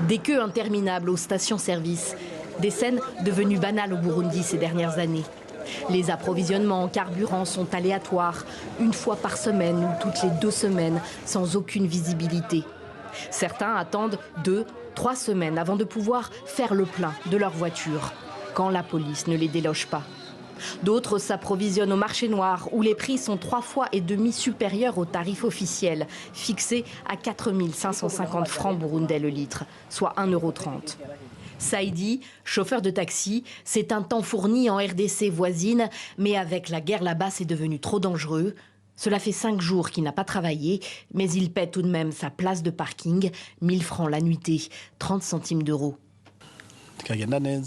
Des queues interminables aux stations-service. Des scènes devenues banales au Burundi ces dernières années. Les approvisionnements en carburant sont aléatoires, une fois par semaine ou toutes les 2 semaines, sans aucune visibilité. Certains attendent 2-3 semaines avant de pouvoir faire le plein de leur voiture, quand la police ne les déloge pas. D'autres s'approvisionnent au marché noir, où les prix sont 3,5 fois supérieurs au tarif officiel, fixé à 4 550 francs burundais le litre, soit 1,30 €. Saïdi, chauffeur de taxi, c'est un temps fourni en RDC voisine, mais avec la guerre là-bas, c'est devenu trop dangereux. Cela fait 5 jours qu'il n'a pas travaillé, mais il paie tout de même sa place de parking, 1 000 francs la nuitée, 30 centimes d'euros.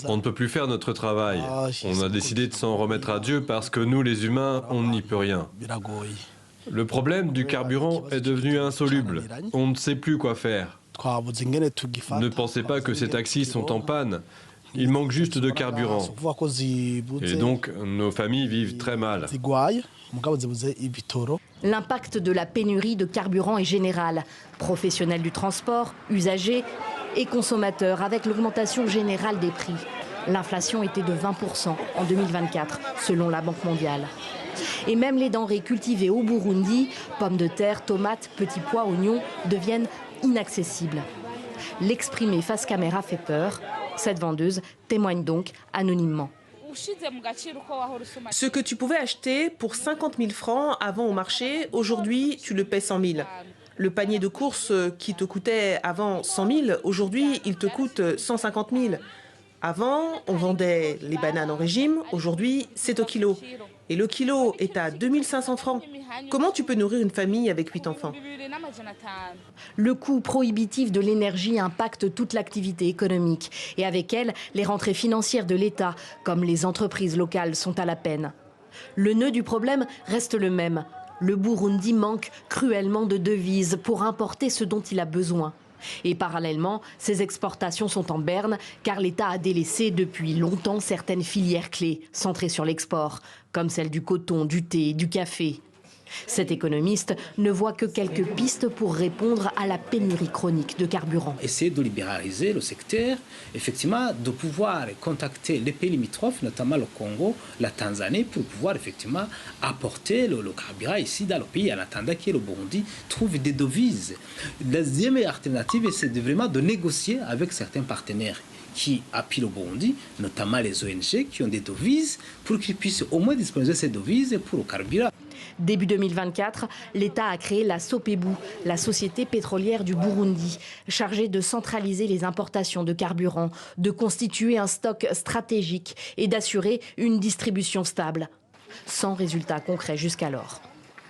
On ne peut plus faire notre travail. On a décidé de s'en remettre à Dieu parce que nous, les humains, on n'y peut rien. Le problème du carburant est devenu insoluble. On ne sait plus quoi faire. Ne pensez pas que ces taxis sont en panne. Il manque juste de carburant. Et donc, nos familles vivent très mal. L'impact de la pénurie de carburant est général. Professionnels du transport, usagers et consommateurs, avec l'augmentation générale des prix. L'inflation était de 20% en 2024, selon la Banque mondiale. Et même les denrées cultivées au Burundi, pommes de terre, tomates, petits pois, oignons, deviennent inaccessibles. L'exprimer face caméra fait peur. Cette vendeuse témoigne donc anonymement. Ce que tu pouvais acheter pour 50 000 francs avant au marché, aujourd'hui tu le paies 100 000. Le panier de courses qui te coûtait avant 100 000, aujourd'hui il te coûte 150 000. Avant, on vendait les bananes en régime, aujourd'hui c'est au kilo. Et le kilo est à 2 500 francs. Comment tu peux nourrir une famille avec 8 enfants? Le coût prohibitif de l'énergie impacte toute l'activité économique. Et avec elle, les rentrées financières de l'État, comme les entreprises locales, sont à la peine. Le nœud du problème reste le même. Le Burundi manque cruellement de devises pour importer ce dont il a besoin. Et parallèlement, ses exportations sont en berne car l'État a délaissé depuis longtemps certaines filières clés centrées sur l'export, comme celle du coton, du thé, du café. Cet économiste ne voit que quelques pistes pour répondre à la pénurie chronique de carburant. Essayer de libéraliser le secteur, effectivement, de pouvoir contacter les pays limitrophes, notamment le Congo, la Tanzanie, pour pouvoir effectivement apporter le carburant ici dans le pays en attendant que le Burundi trouve des devises. La deuxième alternative, c'est vraiment de négocier avec certains partenaires qui appuient le Burundi, notamment les ONG qui ont des devises, pour qu'ils puissent au moins disposer de ces devises pour le carburant. Début 2024, l'État a créé la Sopebu, la société pétrolière du Burundi, chargée de centraliser les importations de carburant, de constituer un stock stratégique et d'assurer une distribution stable. Sans résultat concret jusqu'alors.